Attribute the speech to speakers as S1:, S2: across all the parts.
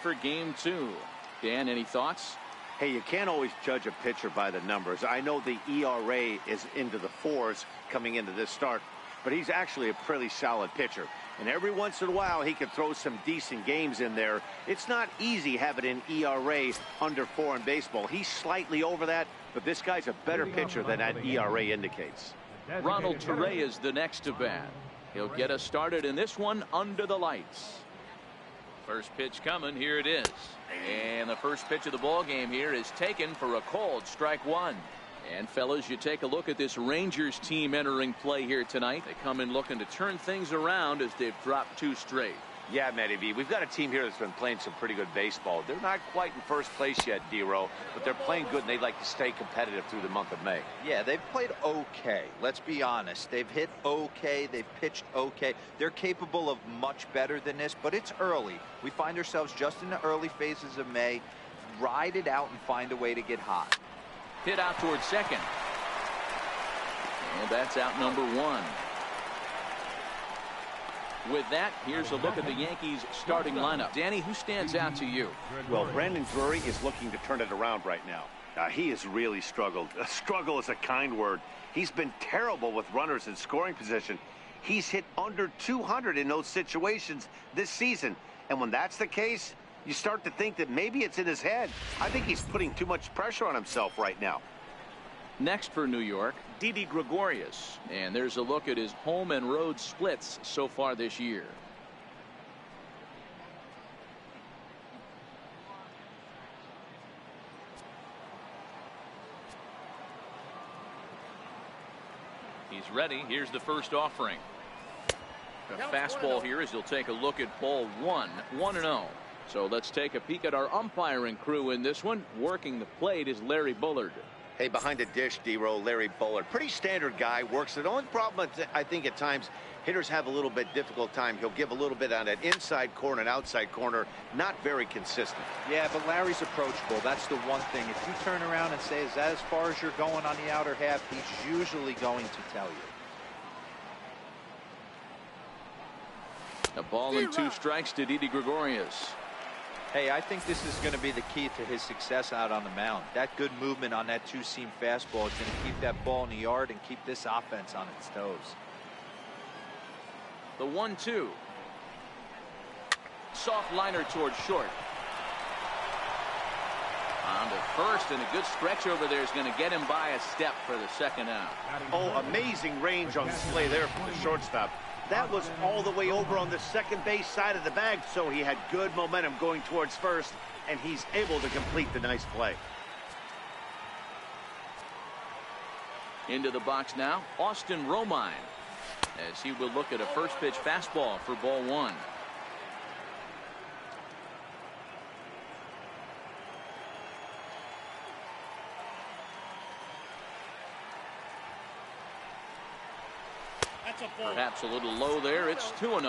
S1: for game 2. Dan, any thoughts?
S2: Hey, you can't always judge a pitcher by the numbers. I know the ERA is into the 4s coming into this start, but he's actually a pretty solid pitcher. And every once in a while, he can throw some decent games in there. It's not easy having an ERA under 4 in baseball. He's slightly over that, but this guy's a better pitcher than that ERA indicates.
S1: Ronald Toure is the next to bat. He'll get us started in this one under the lights. First pitch coming. Here it is. And the first pitch of the ball game here is taken for a called strike 1. And fellas, you take a look at this Rangers team entering play here tonight. They come in looking to turn things around as they've dropped 2 straight.
S2: Yeah, Matty V, we've got a team here that's been playing some pretty good baseball. They're not quite in first place yet, D-Row, but they're playing good, and they'd like to stay competitive through the month of May.
S3: Yeah, they've played okay. Let's be honest. They've hit okay. They've pitched okay. They're capable of much better than this, but it's early. We find ourselves just in the early phases of May. Ride it out and find a way to get hot.
S1: Hit out towards second. And that's out number 1. With that, here's a look at the Yankees starting lineup. Danny, who stands out to you?
S2: Well, Brandon Drury is looking to turn it around right now. He has really struggled. Struggle is a kind word. He's been terrible with runners in scoring position. He's hit under 200 in those situations this season. And when that's the case, you start to think that maybe it's in his head. I think he's putting too much pressure on himself right now.
S1: Next for New York, Didi Gregorius. And there's a look at his home and road splits so far this year. He's ready. Here's the first offering. The fastball here as he'll take a look at ball 1, 1-0. So let's take a peek at our umpiring crew in this one. Working the plate is Larry Bullard.
S2: Hey, behind the dish, D-Row, Larry Bullard. Pretty standard guy, works it. The only problem, I think, at times, hitters have a little bit difficult time. He'll give a little bit on that inside corner and outside corner. Not very consistent.
S3: Yeah, but Larry's approachable. That's the one thing. If you turn around and say, is that as far as you're going on the outer half, he's usually going to tell you.
S1: A ball and 2 strikes to Didi Gregorius.
S3: Hey, I think this is going to be the key to his success out on the mound. That good movement on that 2-seam fastball is going to keep that ball in the yard and keep this offense on its toes.
S1: The 1-2. Soft liner towards short. On to first, and a good stretch over there is going to get him by a step for the second out.
S2: Oh, amazing range on display there from the shortstop. That was all the way over on the second base side of the bag, so he had good momentum going towards first, and he's able to complete the nice play.
S1: Into the box now, Austin Romine, as he will look at a first pitch fastball for ball 1. Perhaps a little low there. It's 2-0.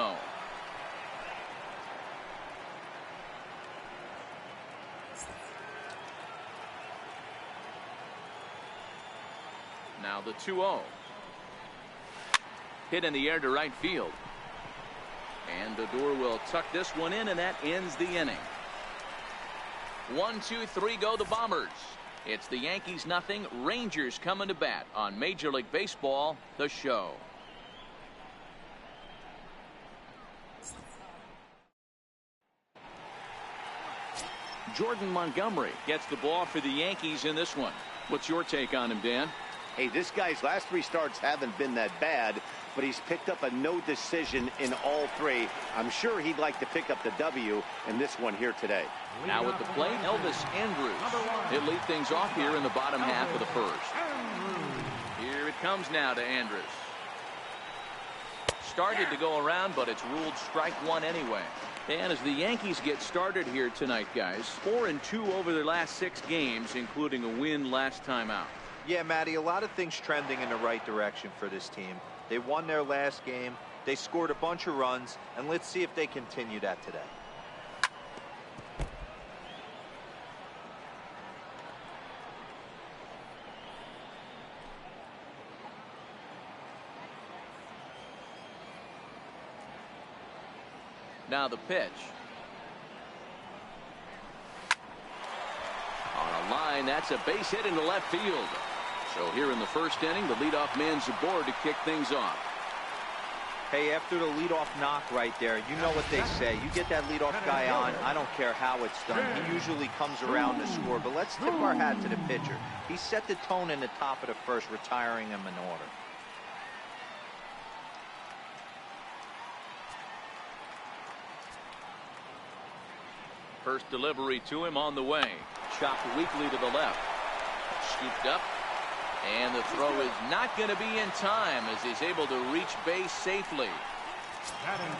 S1: Now the 2-0. Hit in the air to right field. And Odor will tuck this one in, and that ends the inning. 1, 2, 3 go the Bombers. It's the Yankees nothing, Rangers coming to bat on Major League Baseball, the show. Jordan Montgomery gets the ball for the Yankees in this one. What's your take on him, Dan?
S2: Hey, this guy's last 3 starts haven't been that bad, but he's picked up a no decision in all 3. I'm sure he'd like to pick up the W in this one here today.
S1: Now at the plate, Elvis Andrus. He'll lead things off here in the bottom half of the first. Here it comes now to Andrus. Started to go around, but it's ruled strike 1 anyway. And as the Yankees get started here tonight, guys, 4-2 over their last 6 games, including a win last time out.
S3: Yeah, Matty, a lot of things trending in the right direction for this team. They won their last game. They scored a bunch of runs, and let's see if they continue that today.
S1: Now the pitch. line. That's a base hit into left field. So here in the first inning, the leadoff man's aboard to kick things off.
S3: Hey, after the leadoff knock right there, you know what they say. You get that leadoff guy on, I don't care how it's done. He usually comes around to score. But let's tip our hat to the pitcher. He set the tone in the top of the first, retiring him in order.
S1: First delivery to him on the way. Chopped weakly to the left. Scooped up. And the throw is not going to be in time as he's able to reach base safely.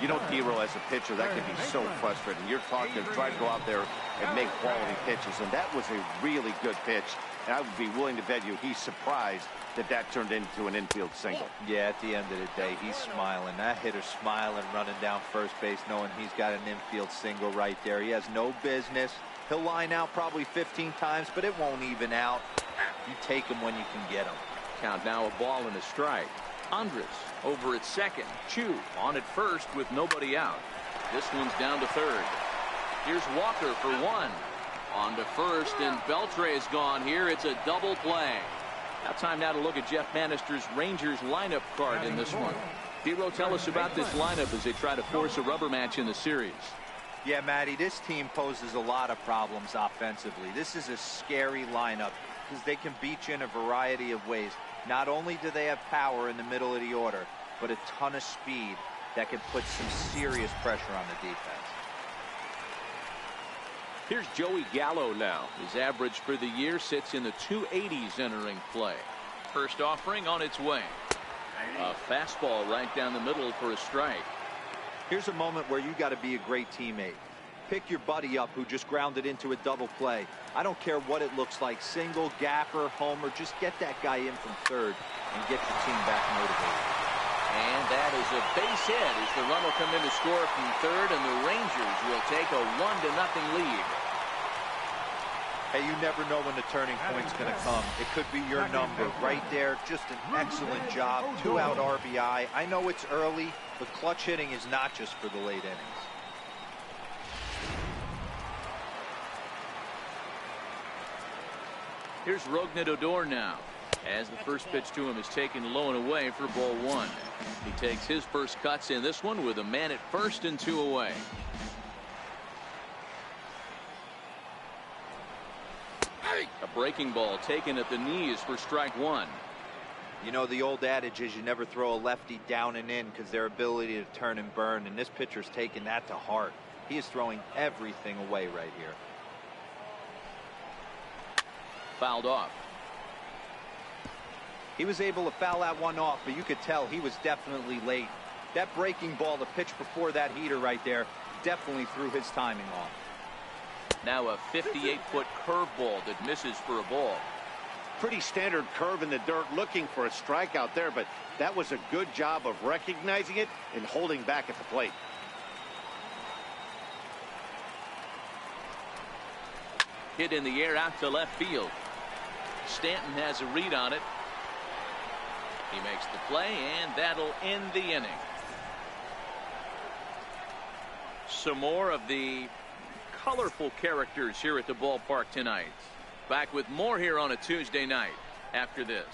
S2: You know, Dero, as a pitcher, that can be so frustrating. You're trying to go out there and make quality pitches, and that was a really good pitch. And I would be willing to bet you he's surprised that that turned into an infield single.
S3: Yeah, at the end of the day, he's smiling. That hitter's smiling, running down first base, knowing he's got an infield single right there. He has no business. He'll line out probably 15 times, but it won't even out. You take him when you can get him.
S1: Count now, a ball and a strike. Andres over at second. Chu on at first with nobody out. This one's down to third. Here's Walker for one. On to first, and Beltre is gone here. It's a double play. Now time now to look at Jeff Bannister's Rangers lineup card in this one. Dero, tell us about this lineup as they try to force a rubber match in the series.
S3: Yeah, Matty, this team poses a lot of problems offensively. This is a scary lineup because they can beat you in a variety of ways. Not only do they have power in the middle of the order, but a ton of speed that can put some serious pressure on the defense.
S1: Here's Joey Gallo now. His average for the year sits in the 280s entering play. First offering on its way. A fastball right down the middle for a strike.
S3: Here's a moment where you got to be a great teammate. Pick your buddy up who just grounded into a double play. I don't care what it looks like, single, gapper, homer, just get that guy in from third and get your team back motivated.
S1: And that is a base hit as the run will come in to score from third, and the Rangers will take a 1-0 lead.
S3: Hey, you never know when the turning point's going to come. It could be your number right there. Just an excellent job. 2-out RBI. I know it's early, but clutch hitting is not just for the late innings.
S1: Here's Rougned Odor now, as the first pitch to him is taken low and away for ball one. He takes his first cuts in this one with a man at first and 2 away. A breaking ball taken at the knees for strike one.
S3: You know, the old adage is you never throw a lefty down and in because their ability to turn and burn, and this pitcher's taking that to heart. He is throwing everything away right here.
S1: Fouled off.
S3: He was able to foul that one off, but you could tell he was definitely late. That breaking ball, the pitch before that heater right there, definitely threw his timing off.
S1: Now a 58-foot curveball that misses for a ball.
S2: Pretty standard curve in the dirt, looking for a strikeout there, but that was a good job of recognizing it and holding back at the plate.
S1: Hit in the air out to left field. Stanton has a read on it. He makes the play, and that'll end the inning. Some more of the colorful characters here at the ballpark tonight. Back with more here on a Tuesday night after this.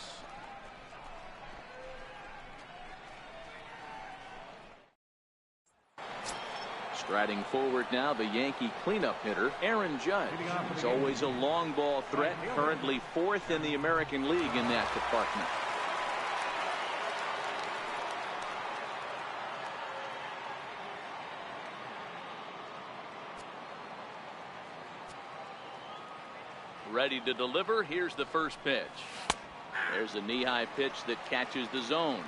S1: Striding forward now, the Yankee cleanup hitter, Aaron Judge. He's always a long ball threat, currently 4th in the American League in that department. Ready to deliver. Here's the first pitch. There's a knee-high pitch that catches the zone.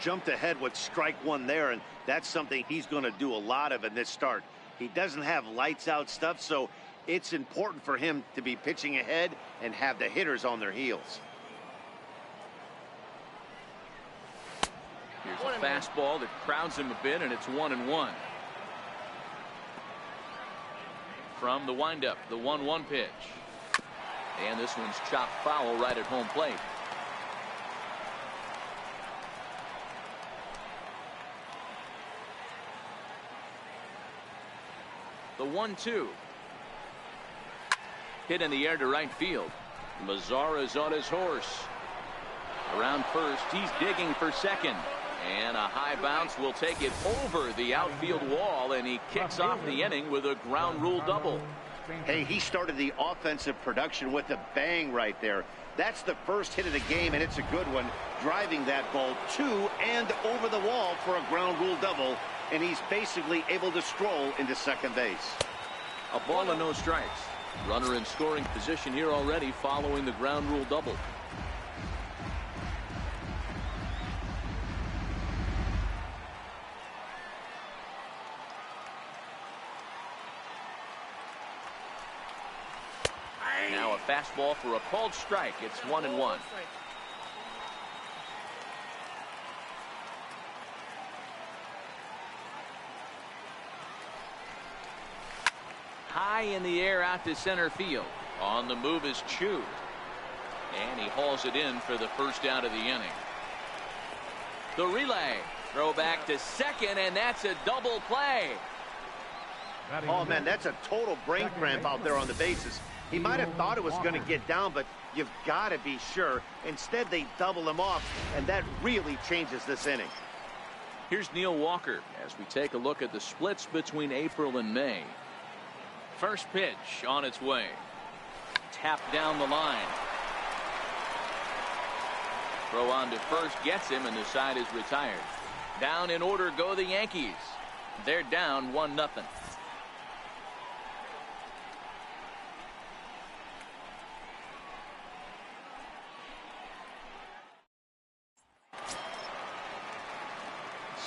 S2: Jumped ahead with strike one there, and that's something he's going to do a lot of in this start. He doesn't have lights out stuff, so it's important for him to be pitching ahead and have the hitters on their heels.
S1: Here's a fastball that crowds him a bit, and it's 1-1. From the windup, the 1-1 pitch. And this one's chopped foul right at home plate. The 1-2. Hit in the air to right field. Mazara's on his horse. Around first, he's digging for second. And a high bounce will take it over the outfield wall, and he kicks off the inning with a ground rule double.
S2: Hey, he started the offensive production with a bang right there. That's the first hit of the game, and it's a good one, driving that ball to and over the wall for a ground rule double, and he's basically able to stroll into second base.
S1: A ball and no strikes. Runner in scoring position here already following the ground rule double. Now a fastball for a called strike. It's 1-1. High in the air out to center field. On the move is Chu. And he hauls it in for the first out of the inning. The relay. Throw back to second, and that's a double play.
S2: Oh, man, that's a total brain cramp out there on the bases. He might have thought it was going to get down, but you've got to be sure. Instead, they double him off, and that really changes this inning.
S1: Here's Neil Walker as we take a look at the splits between April and May. First pitch on its way. Tapped down the line. Throw on to first gets him, and the side is retired. Down in order go the Yankees. They're down 1-0.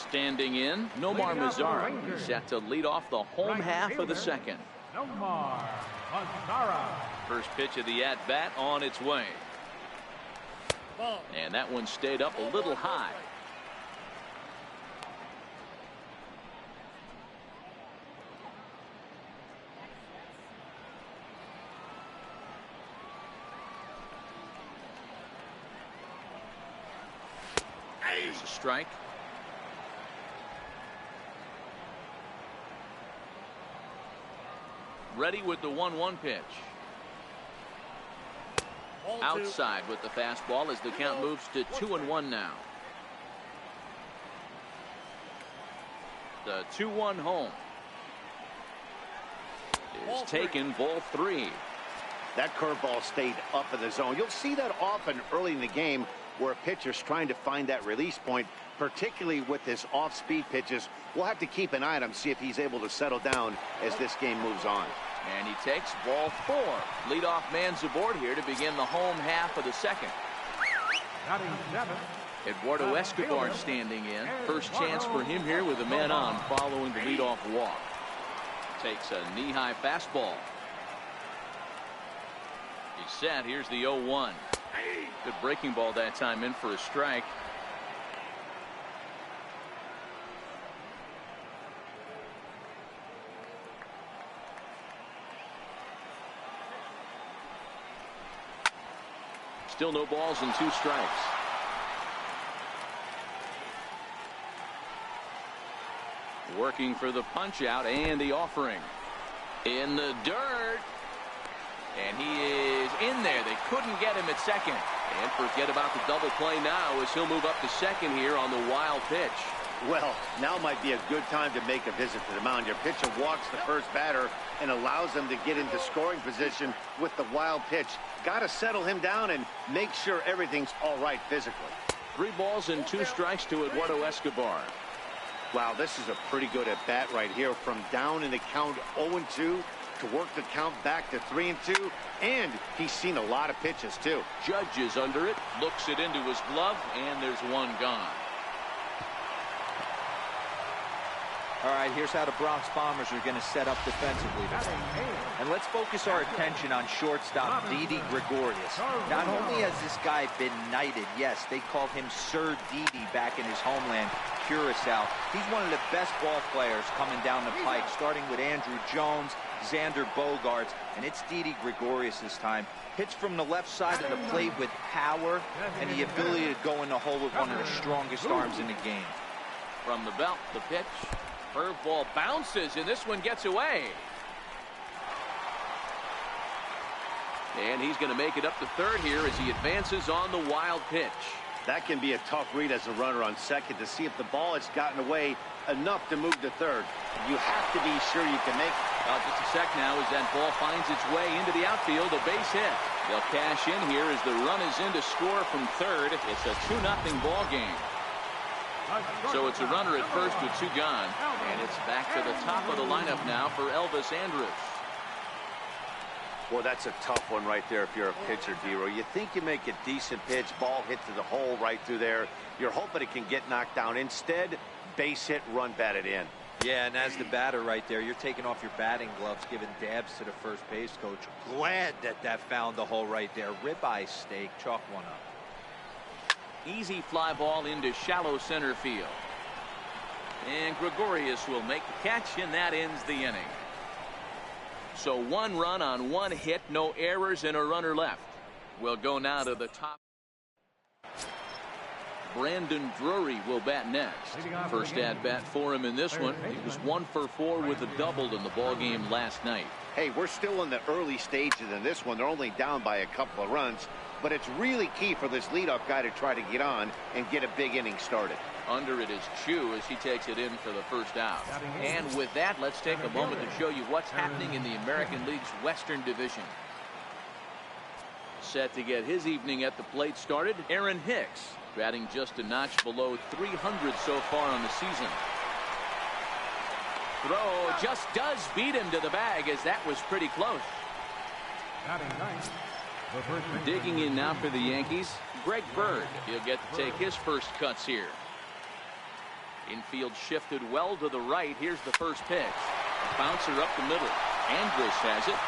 S1: Standing in, Nomar Mazara. He's set to lead off the home half of the second.
S4: Nomar Mazara.
S1: First pitch of the at-bat on its way. And that one stayed up a little high. There's a strike. Ready with the 1-1 pitch. Outside with the fastball as the count moves to 2-1 now. The 2-1 home is taken, ball 3.
S2: That curveball stayed up in the zone. You'll see that often early in the game where a pitcher's trying to find that release point, particularly with his off-speed pitches. We'll have to keep an eye on him, see if he's able to settle down as this game moves on.
S1: And he takes ball 4. Leadoff man's aboard here to begin the home half of the second.
S4: Batting 7.
S1: Eduardo Escobar standing in. First chance for him here with a man on following the leadoff walk. Takes a knee-high fastball. He's set. Here's the 0-1. Good breaking ball that time, in for a strike. Still no balls and 2 strikes. Working for the punch out and the offering. In the dirt. And he is in there. They couldn't get him at second. And forget about the double play now as he'll move up to second here on the wild pitch.
S2: Well, now might be a good time to make a visit to the mound. Your pitcher walks the first batter and allows him to get into scoring position with the wild pitch. Got to settle him down and make sure everything's all right physically.
S1: 3 balls and 2 strikes to Eduardo Escobar.
S2: Wow, this is a pretty good at-bat right here. From down in the count 0-2 to work the count back to 3-2. And he's seen a lot of pitches, too.
S1: Judge is under it, looks it into his glove, and there's one gone.
S3: All right, here's how the Bronx Bombers are going to set up defensively today. And let's focus our attention on shortstop Didi Gregorius. Not only has this guy been knighted, yes, they called him Sir Didi back in his homeland, Curacao. He's one of the best ball players coming down the pike, starting with Andrew Jones, Xander Bogaerts, and it's Didi Gregorius this time. Hits from the left side of the plate with power and the ability to go in the hole with one of the strongest arms in the game.
S1: From the belt, the pitch. Curveball bounces, and this one gets away. And he's going to make it up to third here as he advances on the wild pitch.
S2: That can be a tough read as a runner on second to see if the ball has gotten away enough to move to third. You have to be sure you can make it.
S1: Just a sec now as that ball finds its way into the outfield, a base hit. They'll cash in here as the run is in to score from third. It's a 2-0 ball game. So it's a runner at first with 2 gone. And it's back to the top of the lineup now for Elvis Andrus.
S2: Well, that's a tough one right there if you're a pitcher, D-Roy. You think you make a decent pitch, ball hit to the hole right through there. You're hoping it can get knocked down. Instead, base hit, run batted in.
S3: Yeah, and as the batter right there, you're taking off your batting gloves, giving dabs to the first base coach. Glad that found the hole right there. Ribeye steak, chalk one up.
S1: Easy fly ball into shallow center field. And Gregorius will make the catch, and that ends the inning. So 1 run on 1 hit, no errors, and a runner left. We'll go now to the top. Brandon Drury will bat next. First at bat for him in this one. He was 1 for 4 with a double in the ball game last night.
S2: Hey, we're still in the early stages in this one. They're only down by a couple of runs, but it's really key for this leadoff guy to try to get on and get a big inning started.
S1: Under it is Chu as he takes it in for the first out. And with that, let's take a moment to show you what's happening in the American League's Western Division. Set to get his evening at the plate started, Aaron Hicks, batting just a notch below 300 so far on the season. Throw just does beat him to the bag as that was pretty close. Digging in now for the Yankees, Greg Bird. He'll get to take his first cuts here. Infield shifted well to the right. Here's the first pitch. A bouncer up the middle. Andrus has it.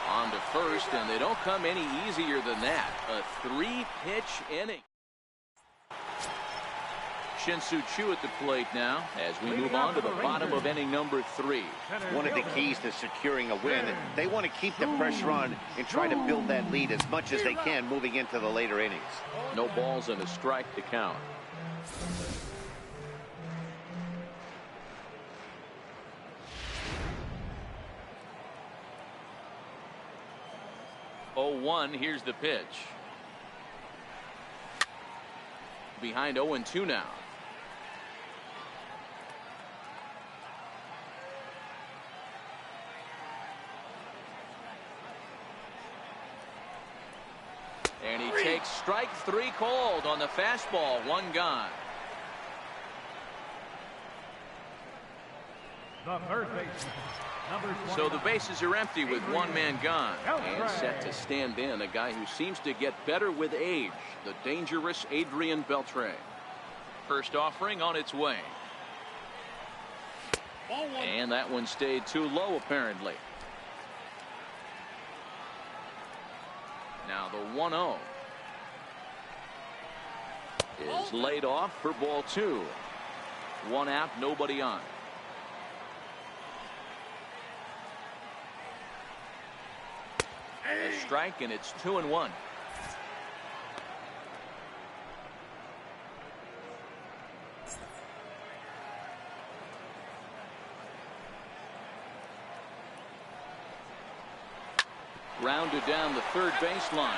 S1: On to first, and they don't come any easier than that. A 3-pitch inning. Shin-Soo Choo at the plate now as we move on to the bottom of inning number 3.
S2: One of the keys to securing a win, they want to keep the pressure on and try to build that lead as much as they can moving into the later innings.
S1: No balls and a strike to count. Oh, 1, here's the pitch. Behind 0-2 now. And he takes strike 3 called on the fastball. 1 gone.
S4: The third baseman, number 20.
S1: So the bases are empty with 1 man gone. And set to stand in a guy who seems to get better with age, the dangerous Adrian Beltre. First offering on its way. And that one stayed too low apparently. Now the 1-0 is laid off for ball 2. 1 out, nobody on. A strike, and it's 2-1. Rounded down the third baseline,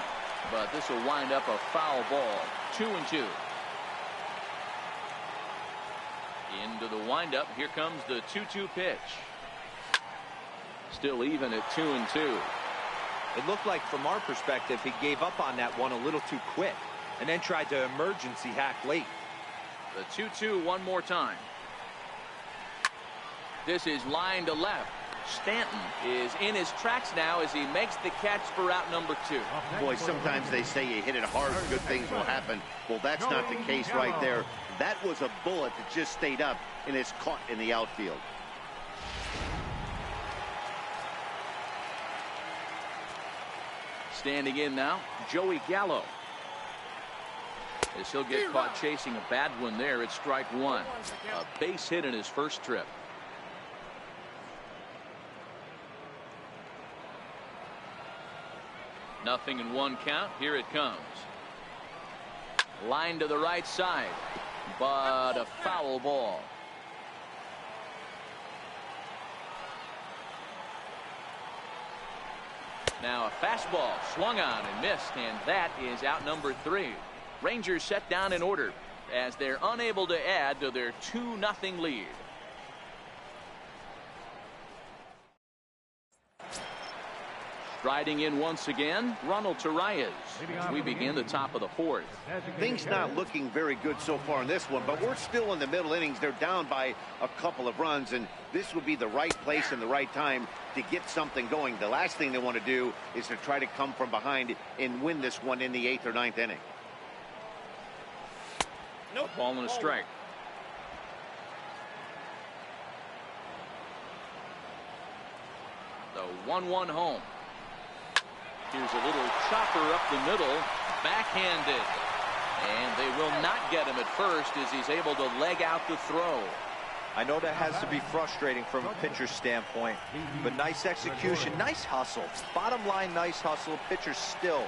S1: but this will wind up a foul ball. 2-2. Into the windup. Here comes the 2-2 pitch. Still even at 2-2.
S3: It looked like from our perspective he gave up on that one a little too quick and then tried to emergency hack late.
S1: The 2-2 one more time. This is line to left. Stanton is in his tracks now as he makes the catch for out number 2.
S2: Boy, sometimes they say you hit it hard, good things will happen. Well, that's not the case right there. That was a bullet that just stayed up and is caught in the outfield.
S1: Standing in now, Joey Gallo. As he'll get caught chasing a bad one there, it's strike 1. A base hit in his first trip. Nothing in 1 count. Here it comes. Line to the right side, but a foul ball. Now a fastball swung on and missed, and that is out number 3. Rangers set down in order as they're unable to add to their 2-0 lead. Striding in once again, Ronald Torreyes. We begin the top of the 4th.
S2: Things not looking very good so far in this one, but we're still in the middle innings. They're down by a couple of runs, and this would be the right place and the right time to get something going. The last thing they want to do is to try to come from behind and win this one in the 8th or 9th inning.
S1: Nope. Ball and a strike. The 1-1 home. Here's a little chopper up the middle, backhanded. And they will not get him at first as he's able to leg out the throw.
S3: I know that has to be frustrating from a pitcher's standpoint, but nice execution, nice hustle. Bottom line, nice hustle. Pitcher's still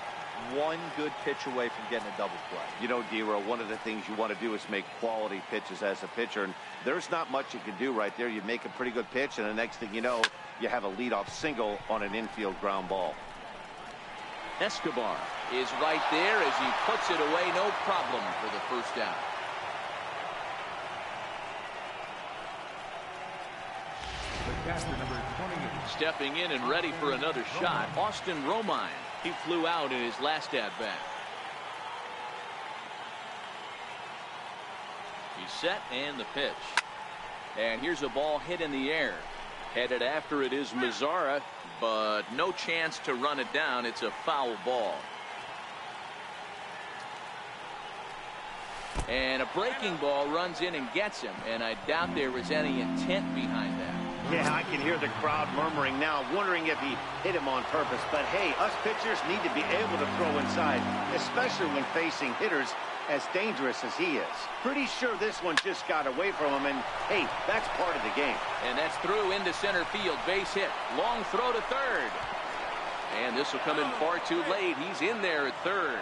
S3: one good pitch away from getting a double play.
S2: You know, D-Row, one of the things you want to do is make quality pitches as a pitcher, and there's not much you can do right there. You make a pretty good pitch, and the next thing you know, you have a leadoff single on an infield ground ball.
S1: Escobar is right there as he puts it away, no problem for the first down.
S4: The catcher, number 28.
S1: Stepping in and ready for another shot, Austin Romine. He flew out in his last at-bat. He's set and the pitch. And here's a ball hit in the air. Headed after it is Mazzara, but no chance to run it down. It's a foul ball. And a breaking ball runs in and gets him, and I doubt there was any intent behind that.
S2: Yeah, I can hear the crowd murmuring now, wondering if he hit him on purpose. But hey, us pitchers need to be able to throw inside, especially when facing hitters as dangerous as he is. Pretty sure this one just got away from him, and hey, that's part of the game.
S1: And that's through into center field, base hit, long throw to third. And this will come in far too late. He's in there at third.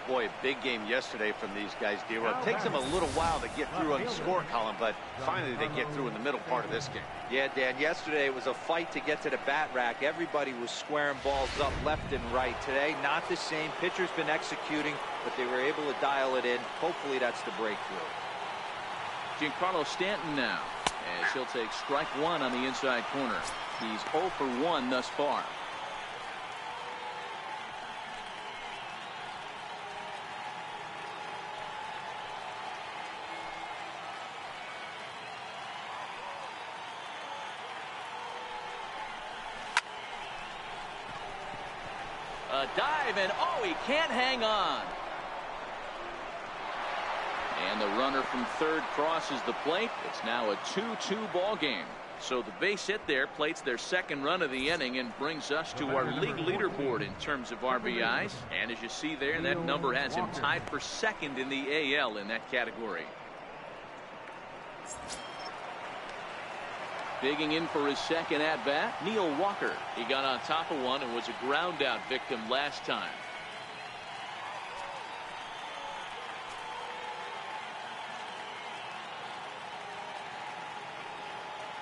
S2: Boy, big game yesterday from these guys, D-Row. It takes them a little while to get through on the score column, but finally they get through in the middle part of this game.
S3: Yeah, Dan, yesterday it was a fight to get to the bat rack. Everybody was squaring balls up left and right. Today, not the same. Pitcher's been executing, but they were able to dial it in. Hopefully that's the breakthrough.
S1: Giancarlo Stanton now, as he'll take strike 1 on the inside corner. He's 0 for 1 thus far. A dive, and oh, he can't hang on. And the runner from third crosses the plate. It's now a 2-2 ball game. So the base hit there plates their second run of the inning and brings us to our league leaderboard in terms of RBIs. And as you see there, that number has him tied for second in the AL in that category. Digging in for his second at-bat, Neil Walker. He got on top of one and was a ground-out victim last time.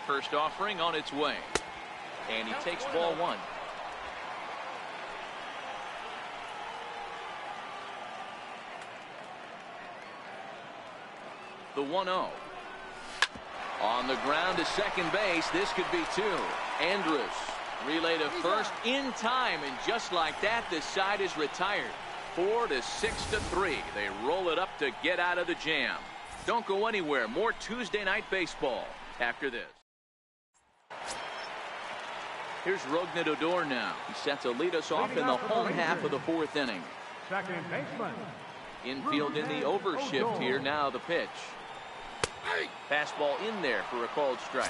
S1: First offering on its way. And he takes ball 1. The 1-0. On the ground to second base. This could be 2. Andrus relay to first in time, and just like that, the side is retired. 4 to 6 to 3. They roll it up to get out of the jam. Don't go anywhere. More Tuesday night baseball after this. Here's Rognet Odor now. He's set to lead us off in the home half of the 4th inning.
S4: Second baseman.
S1: Infield in the overshift here. Now the pitch. Fastball in there for a called strike.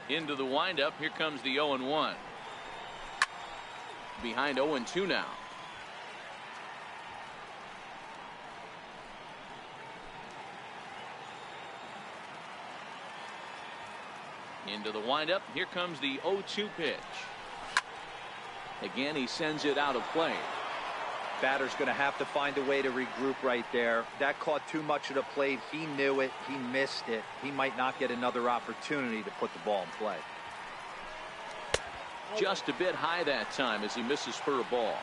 S1: Into the windup. Here comes the 0-1. Behind 0-2 now. Into the windup. Here comes the 0-2 pitch. Again, he sends it out of play.
S3: Batter's going to have to find a way to regroup right there. That caught too much of the plate. He knew it. He missed it. He might not get another opportunity to put the ball in play.
S1: Just a bit high that time as he misses for a ball.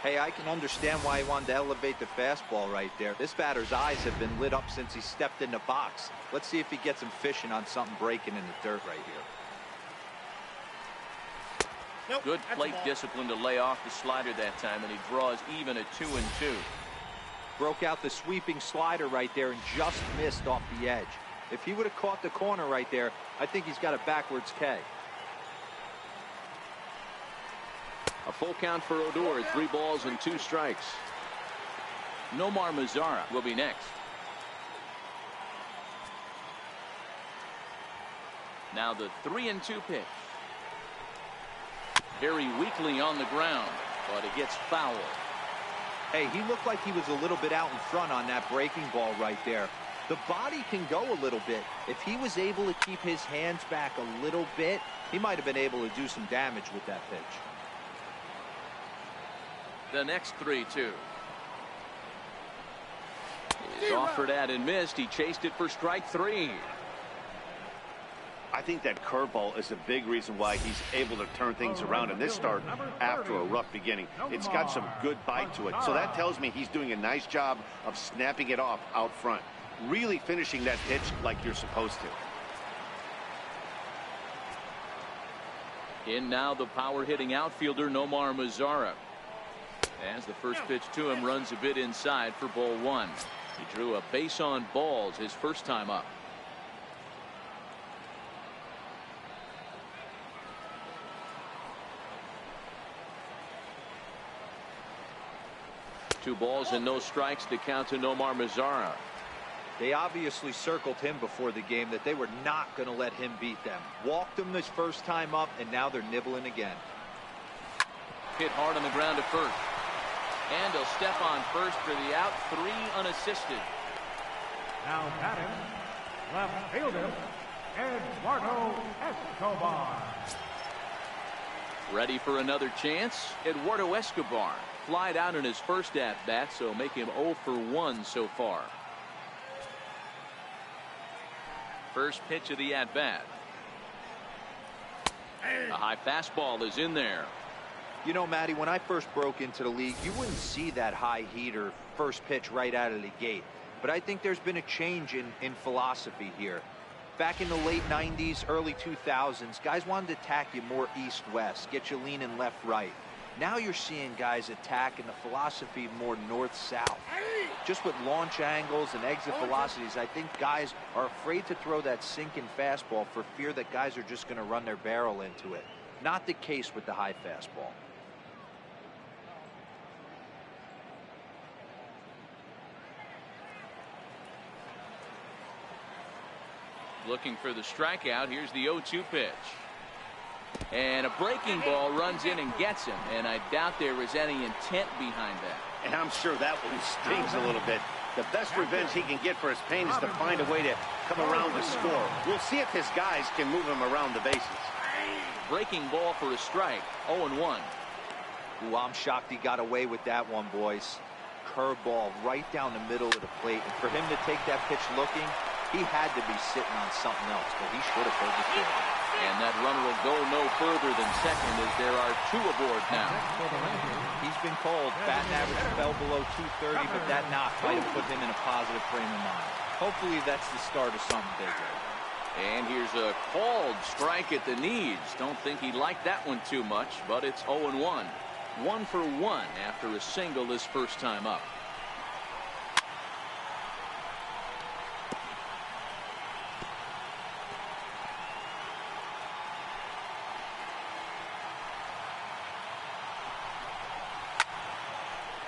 S3: Hey, I can understand why he wanted to elevate the fastball right there. This batter's eyes have been lit up since he stepped in the box. Let's see if he gets him fishing on something breaking in the dirt right here.
S5: Nope,
S1: Good plate discipline to lay off the slider that time, and he draws even at 2-2.
S3: Broke out the sweeping slider right there and just missed off the edge. If he would have caught the corner right there, I think he's got a backwards K.
S1: A full count for Odor, 3 balls and 2 strikes. Nomar Mazara will be next. Now the 3-2 pitch. Very weakly on the ground, but it gets foul.
S3: Hey, he looked like he was a little bit out in front on that breaking ball right there. The body can go a little bit. If he was able to keep his hands back a little bit, he might have been able to do some damage with that pitch.
S1: The next 3-2. He's offered at and missed. He chased it for strike 3.
S2: I think that curveball is a big reason why he's able to turn things around in this start after a rough beginning. It's got some good bite to it. So that tells me he's doing a nice job of snapping it off out front. Really finishing that pitch like you're supposed to.
S1: In now the power hitting outfielder Nomar Mazara. As the first pitch to him runs a bit inside for ball 1. He drew a base on balls his first time up. Two balls and no strikes to count to Nomar Mazara.
S3: They obviously circled him before the game that they were not going to let him beat them. Walked him this first time up, and now they're nibbling again.
S1: Hit hard on the ground at first. And he'll step on first for the out. 3 unassisted.
S4: Now batting, left fielder, Eduardo Escobar.
S1: Ready for another chance. Eduardo Escobar flied out in his first at-bat, so make him 0 for 1 so far. First pitch of the at-bat. A high fastball is in there.
S3: You know, Matty, when I first broke into the league, you wouldn't see that high heater first pitch right out of the gate. But I think there's been a change in philosophy here. Back in the late 90s, early 2000s, guys wanted to attack you more east-west, get you leaning left-right. Now you're seeing guys attack in the philosophy more north-south. Just with launch angles and exit velocities, I think guys are afraid to throw that sinking fastball for fear that guys are just going to run their barrel into it. Not the case with the high fastball.
S1: Looking for the strikeout. Here's the 0-2 pitch. And a breaking ball runs in and gets him. And I doubt there was any intent behind that.
S2: And I'm sure that one stings a little bit. The best revenge he can get for his pain is to find a way to come around the score. We'll see if his guys can move him around the bases.
S1: Breaking ball for a strike. 0-1.
S3: Ooh, I'm shocked he got away with that one, boys. Curveball right down the middle of the plate. And for him to take that pitch looking, he had to be sitting on something else, but he should have pulled the trigger.
S1: And that runner will go no further than second as there are 2 aboard now.
S3: He's been called. Batting average fell below 230, but that knock might have put him in a positive frame of mind. Hopefully that's the start of something bigger.
S1: And here's a called strike at the knees. Don't think he liked that one too much, but it's 0-1. 1 for 1 after a single his first time up.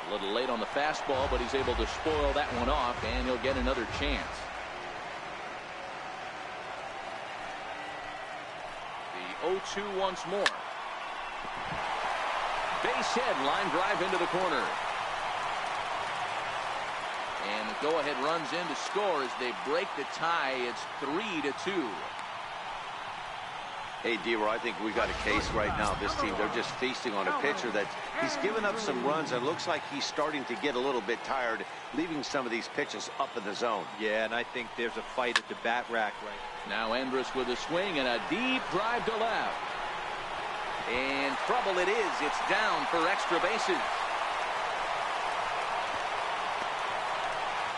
S1: A little late on the fastball, but he's able to spoil that one off, and he'll get another chance. The 0-2 once more. Base hit, line drive into the corner. And the go-ahead runs in to score as they break the tie. It's 3-2.
S2: Hey, D-Roy, I think we got a case right now. This team, they're just feasting on a pitcher that he's given up some runs and looks like he's starting to get a little bit tired, leaving some of these pitches up in the zone.
S3: Yeah, and I think there's a fight at the bat rack right
S1: now. Andrus with a swing and a deep drive to left. And trouble it is. It's down for extra bases.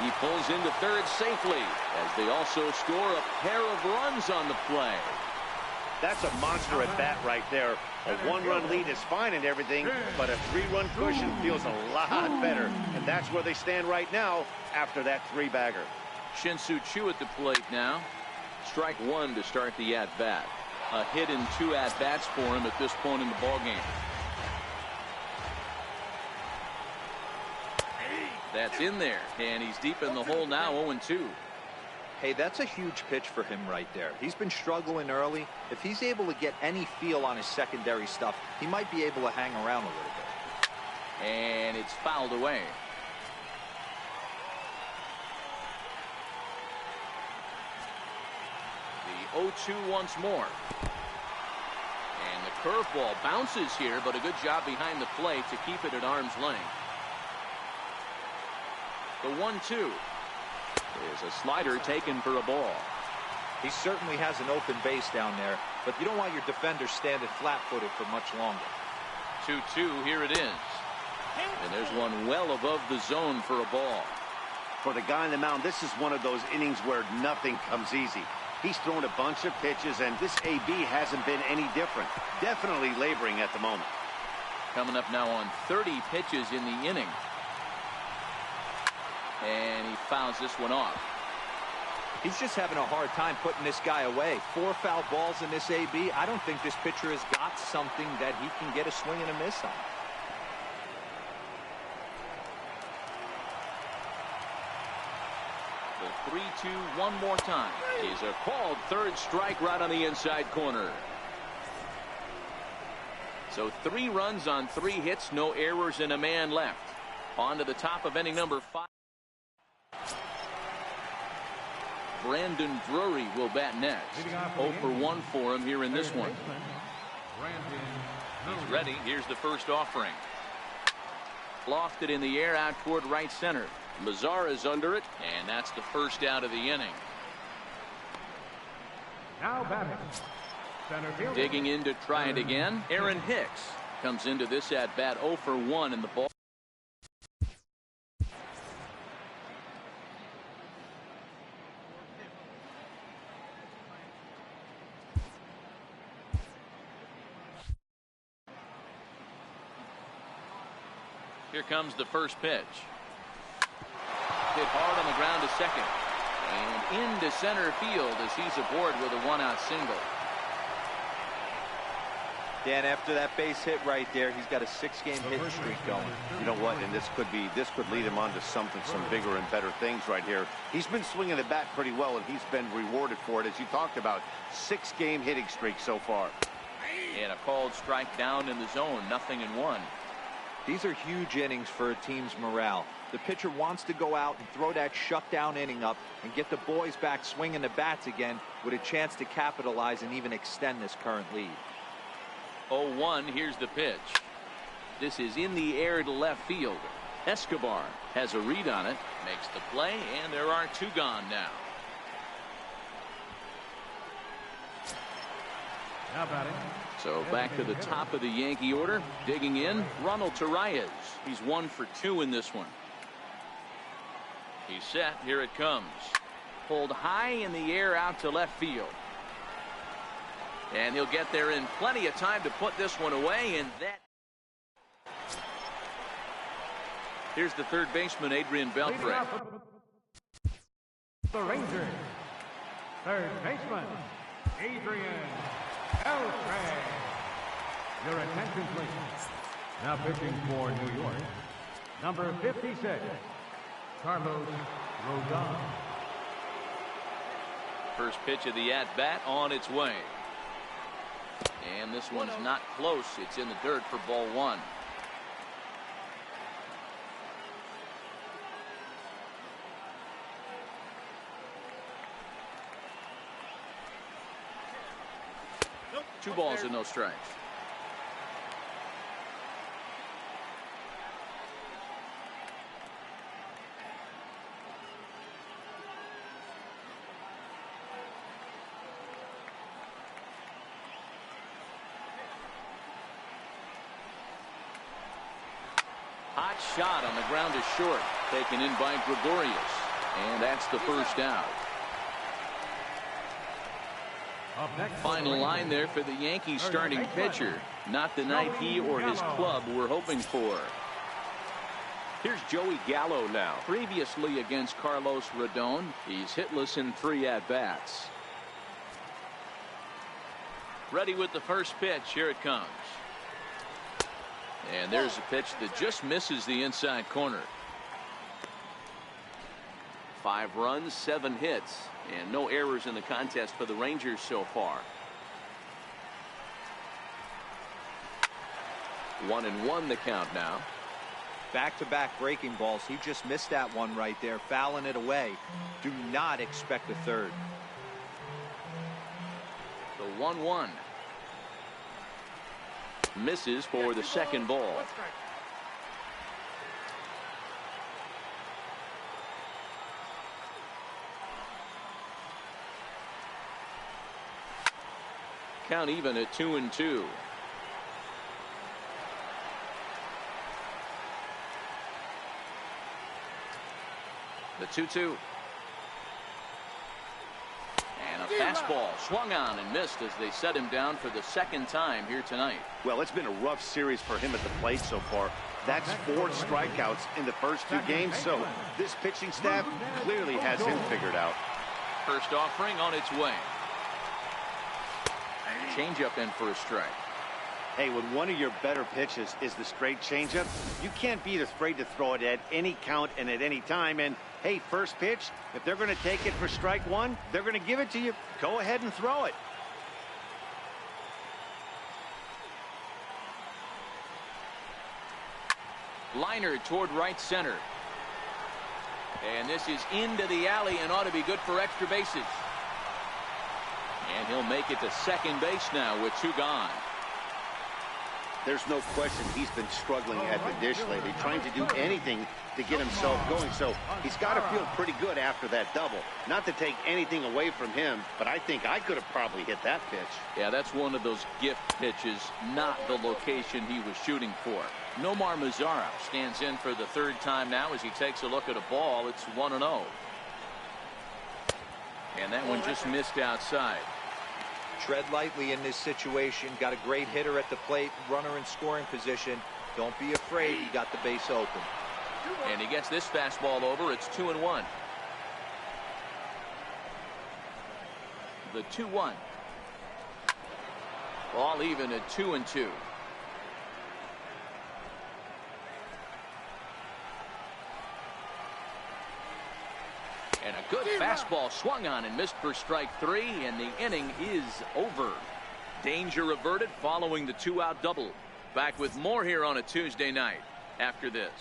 S1: He pulls into third safely as they also score a pair of runs on the play.
S2: That's a monster at bat right there. A one-run lead is fine and everything, but a three-run cushion feels a lot better. And that's where they stand right now after that three-bagger.
S1: Shin-Soo Choo at the plate now. Strike one to start the at-bat. A hit in 2 at-bats for him at this point in the ballgame. That's in there, and he's deep in the hole now, 0-2.
S3: Hey, that's a huge pitch for him right there. He's been struggling early. If he's able to get any feel on his secondary stuff, he might be able to hang around a little bit.
S1: And it's fouled away. The 0-2 once more. And the curveball bounces here, but a good job behind the plate to keep it at arm's length. The 1-2. Is a slider taken for a ball.
S3: He certainly has an open base down there, but you don't want your defender standing flat-footed for much longer.
S1: 2-2, here it is. And there's one well above the zone for a ball.
S2: For the guy on the mound, this is one of those innings where nothing comes easy. He's thrown a bunch of pitches, and this AB hasn't been any different. Definitely laboring at the moment.
S1: Coming up now on 30 pitches in the inning. And he fouls this one off.
S3: He's just having a hard time putting this guy away. 4 foul balls in this AB. I don't think this pitcher has got something that he can get a swing and a miss on.
S1: The 3-2 one more time. He's a called third strike right on the inside corner. So 3 runs on 3 hits, no errors, and a man left. On to the top of inning number 5. Brandon Drury will bat next. 0 for 1 for him here in this one. He's ready. Here's the first offering. Lofted in the air out toward right center. Mazar is under it, and that's the first out of the inning.
S4: Now batting. Center field.
S1: Digging in to try it again. Aaron Hicks comes into this at bat 0 for 1 in the ball. Here comes the first pitch. Hit hard on the ground to second. And into center field as he's aboard with a 1-out single.
S3: Dan, after that base hit right there, he's got a 6-game hit streak going.
S2: You know what? And this could lead him on to some bigger and better things right here. He's been swinging the bat pretty well, and he's been rewarded for it, as you talked about. 6-game hitting streak so far.
S1: And a called strike down in the zone, 0-1.
S3: These are huge innings for a team's morale. The pitcher wants to go out and throw that shutdown inning up and get the boys back swinging the bats again with a chance to capitalize and even extend this current lead.
S1: 0-1, here's the pitch. This is in the air to left field. Escobar has a read on it, makes the play, and there are 2 gone now.
S4: Now batting.
S1: So back to the top of the Yankee order. Digging in, Ronald Torreyes. He's 1 for 2 in this one. He's set. Here it comes. Pulled high in the air out to left field. And he'll get there in plenty of time to put this one away. And that. Here's the third baseman, Adrian Beltre.
S4: The Rangers. Third baseman, Adrian Beltre. Your attention, please. Now pitching for New York, number 56, Carlos Rodon.
S1: First pitch of the at-bat on its way. And this one's not close. It's in the dirt for ball 1. 2 balls and no strikes. Hot shot on the ground to short, taken in by Gregorius, and that's the first out. Final line there for the Yankees starting pitcher. Not the night he or his club were hoping for. Here's Joey Gallo now. Previously against Carlos Rodon, he's hitless in 3 at-bats. Ready with the first pitch. Here it comes. And there's a pitch that just misses the inside corner. 5 runs, 7 hits, and no errors in the contest for the Rangers so far. 1-1 the count now.
S3: Back-to-back breaking balls. He just missed that one right there, fouling it away. Do not expect a third.
S1: The 1-1. Misses for the second ball. Count even at 2-2. The 2-2. And a fastball swung on and missed as they set him down for the second time here tonight.
S2: Well, it's been a rough series for him at the plate so far. That's 4 strikeouts in the first 2 games, so this pitching staff clearly has him figured out.
S1: First offering on its way. Changeup in for a strike.
S2: Hey, when one of your better pitches is the straight changeup, you can't be afraid to throw it at any count and at any time. And hey, first pitch, if they're going to take it for strike 1, they're going to give it to you. Go ahead and throw it.
S1: Liner toward right center. And this is into the alley and ought to be good for extra bases. And he'll make it to second base now with 2 gone.
S2: There's no question he's been struggling at the dish lately, trying to do anything to get himself going. So he's got to feel pretty good after that double. Not to take anything away from him, but I think I could have probably hit that pitch.
S1: Yeah, that's one of those gift pitches, not the location he was shooting for. Nomar Mazara stands in for the 3rd time now as he takes a look at a ball. It's 1-0. And that one just missed outside.
S3: Tread lightly in this situation. Got a great hitter at the plate, runner in scoring position. Don't be afraid. He got the base open.
S1: And he gets this fastball over. It's 2-1. The 2-1. Ball even at 2-2. And a good fastball swung on and missed for strike 3, and the inning is over. Danger averted following the 2-out double. Back with more here on a Tuesday night after this.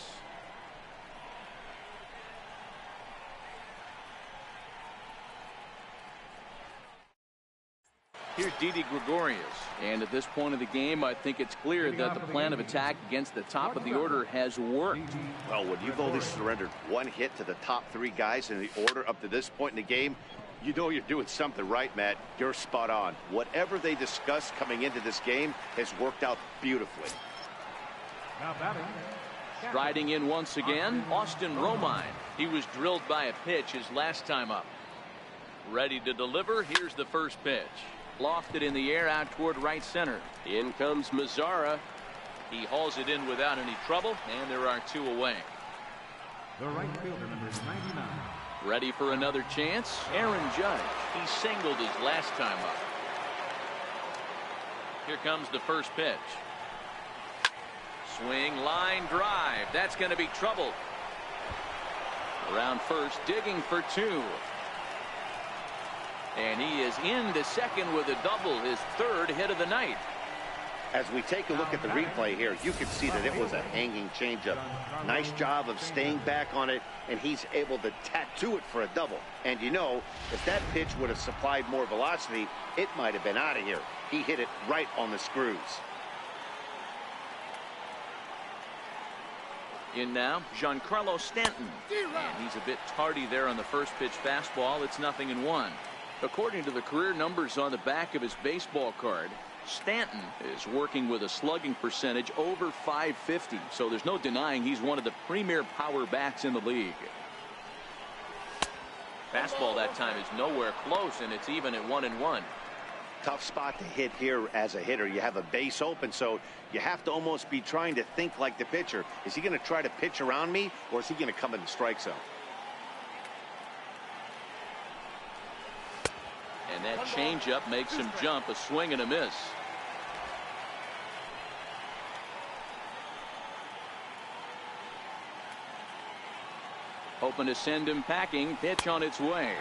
S1: Here's Didi Gregorius. And at this point of the game, I think it's clear that the plan of attack against the top of the order has worked.
S2: Well, when you've only surrendered 1 hit to the top 3 guys in the order up to this point in the game, you know you're doing something right, Matt. You're spot on. Whatever they discussed coming into this game has worked out beautifully.
S1: Striding in once again, Austin Romine. He was drilled by a pitch his last time up. Ready to deliver. Here's the first pitch. Lofted in the air out toward right center. In comes Mazara. He hauls it in without any trouble, and there are 2 away.
S4: The right fielder, number 99.
S1: Ready for another chance. Aaron Judge. He singled his last time up. Here comes the first pitch. Swing, line, drive. That's going to be trouble. Around first, digging for 2. And he is into second with a double, his 3rd hit of the night.
S2: As we take a look at the replay here, you can see that it was a hanging changeup. Nice job of staying back on it, and he's able to tattoo it for a double. And you know, if that pitch would have supplied more velocity, it might have been out of here. He hit it right on the screws.
S1: In now, Giancarlo Stanton. And he's a bit tardy there on the first pitch fastball. It's 0-1. According to the career numbers on the back of his baseball card, Stanton is working with a slugging percentage over .550, so there's no denying he's one of the premier power bats in the league. Fastball that time is nowhere close, and it's even at 1-1.
S2: Tough spot to hit here as a hitter. You have a base open, so you have to almost be trying to think like the pitcher. Is he going to try to pitch around me, or is he going to come in the strike zone?
S1: And that changeup makes him jump, a swing and a miss. Hoping to send him packing. Pitch on its way.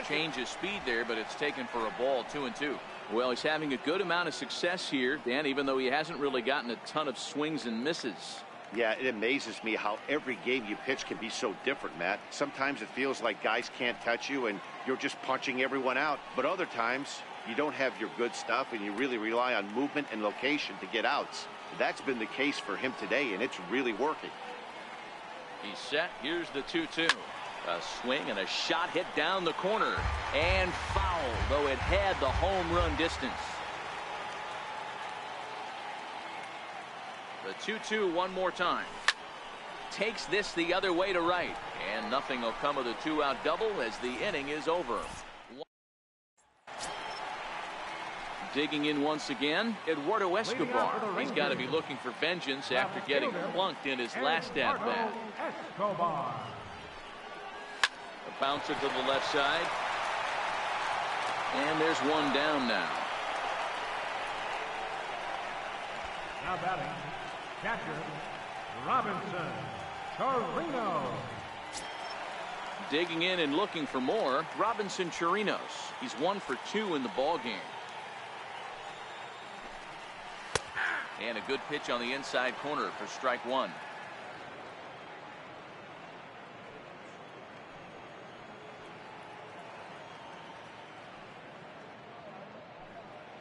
S1: Change of speed there, but it's taken for a ball. 2-2. Well, he's having a good amount of success here, Dan, even though he hasn't really gotten a ton of swings and misses.
S2: Yeah, it amazes me how every game you pitch can be so different, Matt. Sometimes it feels like guys can't touch you and you're just punching everyone out. But other times you don't have your good stuff and you really rely on movement and location to get outs. That's been the case for him today, and it's really working.
S1: He's set. Here's the 2-2. A swing and a shot hit down the corner. And foul, though it had the home run distance. The 2-2 one more time. Takes this the other way to right. And nothing will come of the two-out double as the inning is over. Digging in once again, Eduardo Escobar. He's got to be looking for vengeance after getting plunked in his last at-bat. A bouncer to the left side. And there's one down now.
S4: Now batting, catcher, Robinson Chirinos.
S1: Digging in and looking for more, Robinson Chirinos. He's 1 for 2 in the ballgame. And a good pitch on the inside corner for strike one.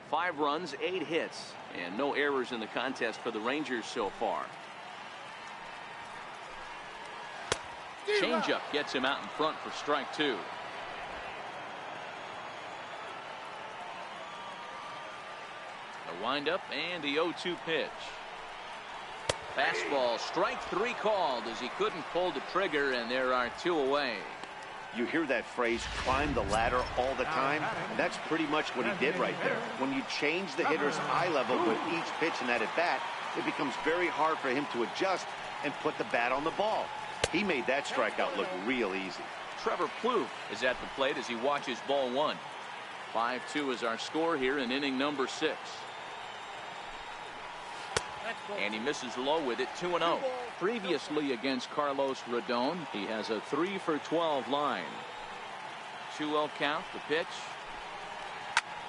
S1: Five runs, 8 hits, and no errors in the contest for the Rangers so far. Changeup gets him out in front for strike two. The windup and the 0-2 pitch. Fastball, strike three called as he couldn't pull the trigger, and there are 2 away.
S2: You hear that phrase, climb the ladder, all the time, and that's pretty much what he did right there. When you change the hitter's eye level with each pitch in that at-bat, it becomes very hard for him to adjust and put the bat on the ball. He made that strikeout look real easy.
S1: Trevor Plouffe is at the plate as he watches ball one. 5-2 is our score here in inning number 6. And he misses low with it. 2-0. Previously against Carlos Rodon, he has a 3 for 12 line. 2-0 count. The pitch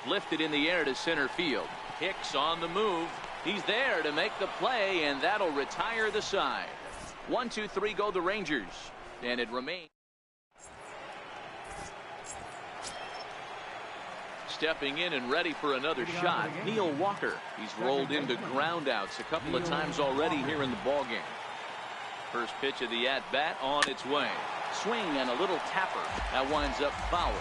S1: lifted in the air to center field. Hicks on the move. He's there to make the play, and that'll retire the side. 1-2-3 go the Rangers, and it remains. Stepping in and ready for another shot, Neil Walker. He's rolled into groundouts a couple of times already here in the ballgame. First pitch of the at-bat on its way. Swing and a little tapper. That winds up foul.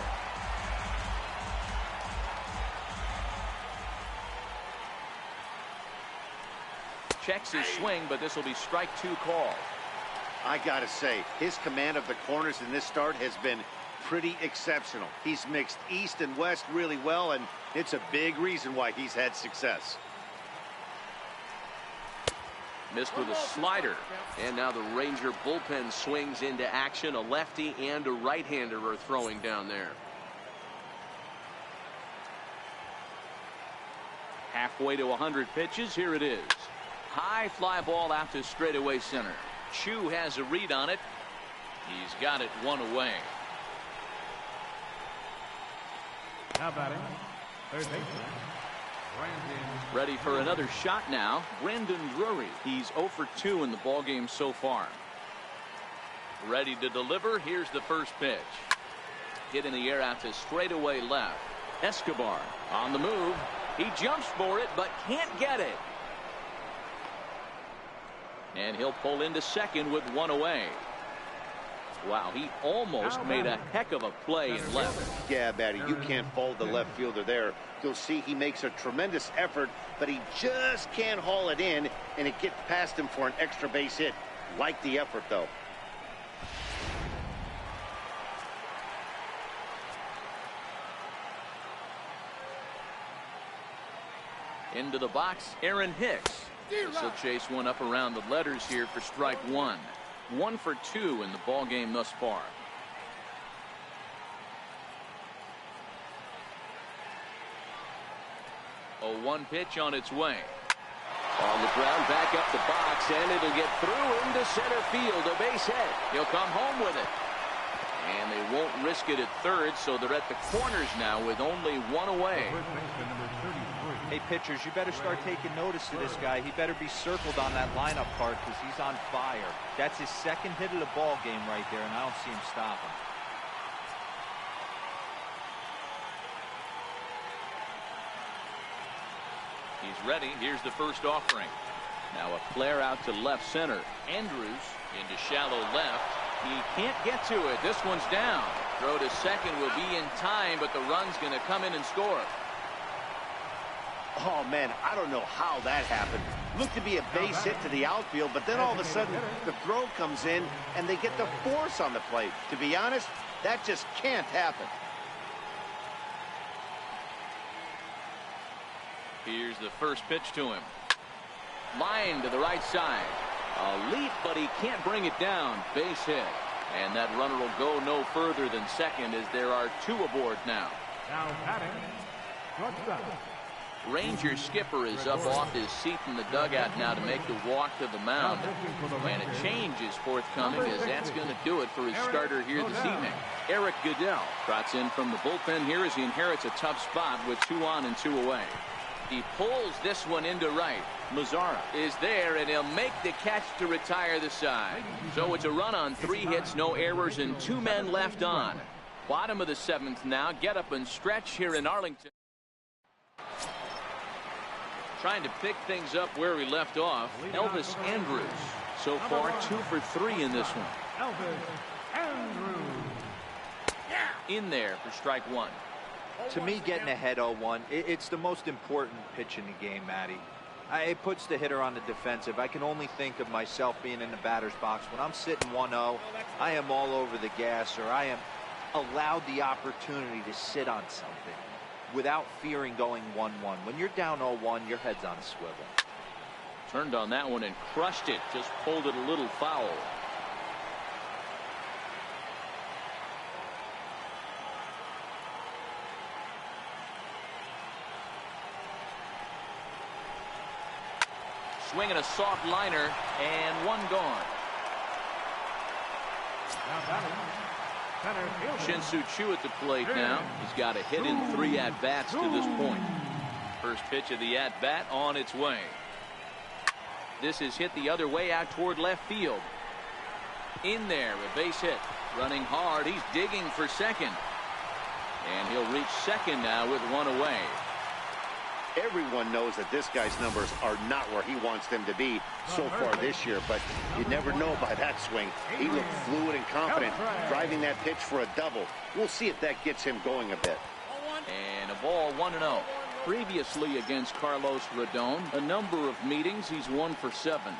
S1: Checks his swing, but this will be strike 2 call.
S2: I gotta say, his command of the corners in this start has been pretty exceptional. He's mixed east and west really well, and it's a big reason why he's had success.
S1: Missed with a slider, and now the Ranger bullpen swings into action. A lefty and a right-hander are throwing down there. Halfway to 100 pitches. Here it is. High fly ball out to straightaway center. Chu has a read on it. He's got it 1 away.
S4: Now batting, third baseman,
S1: Ready for another shot now. Brandon Drury. He's 0 for 2 in the ballgame so far. Ready to deliver. Here's the first pitch. Hit in the air out to straightaway left. Escobar on the move. He jumps for it but can't get it. And he'll pull into second with one away. Wow, he almost made a heck of a play in left.
S2: Yeah, Matty, you can't fault the left fielder there. You'll see he makes a tremendous effort, but he just can't haul it in, and it gets past him for an extra base hit. Like the effort, though.
S1: Into the box, Aaron Hicks. He'll chase one up around the letters here for strike one. 1 for 2 in the ball game thus far. A 1 pitch on its way. On the ground, back up the box, and it'll get through into center field. A base hit. He'll come home with it. And they won't risk it at third, so they're at the corners now with only one away.
S3: Hey, pitchers, you better start taking notice of this guy. He better be circled on that lineup card because he's on fire. That's his second hit of the ball game right there, and I don't see him stopping.
S1: He's ready. Here's the first offering. Now a flare out to left center. Andrews into shallow left. He can't get to it. This one's down. Throw to second will be in time, but the run's going to come in and score.
S2: Oh, man, I don't know how that happened. Looked to be a base hit to the outfield, but then all of a sudden the throw comes in and they get the force on the plate. To be honest, that just can't happen.
S1: Here's the first pitch to him. Line to the right side. A leap, but he can't bring it down. Base hit. And that runner will go no further than second as there are 2 aboard now.
S4: Now batting, shortstop.
S1: Ranger skipper is up off his seat in the dugout now to make the walk to the mound. And a change is forthcoming as that's going to do it for his starter here this evening. Eric Goodell trots in from the bullpen here as he inherits a tough spot with 2 on and 2 away. He pulls this one into right. Mazzara is there, and he'll make the catch to retire the side. So it's a run on 3 hits, no errors, and 2 men left on. Bottom of the 7th now. Get up and stretch here in Arlington. Trying to pick things up where we left off. Elvis Andrews. So far 2 for 3 in this one.
S4: Elvis Andrews.
S1: In there for strike 1.
S3: To me, getting ahead 0-1, it's the most important pitch in the game, Matty. It puts the hitter on the defensive. I can only think of myself being in the batter's box. When I'm sitting 1-0, I am all over the gas, or I am allowed the opportunity to sit on something without fearing going 1-1. When you're down 0-1, your head's on a swivel.
S1: Turned on that one and crushed it. Just pulled it a little foul. Swinging a soft liner, and 1 gone. Shin-Soo Choo at the plate now. He's got a hit in 3 at-bats to this point. First pitch of the at-bat on its way. This is hit the other way out toward left field. In there, a base hit. Running hard, he's digging for second. And he'll reach second now with 1 away.
S2: Everyone knows that this guy's numbers are not where he wants them to be so far this year, but you never know by that swing. He looked fluid and confident, driving that pitch for a double. We'll see if that gets him going a bit.
S1: And a ball 1-0. Previously against Carlos Rodon, a number of meetings, he's 1 for 7.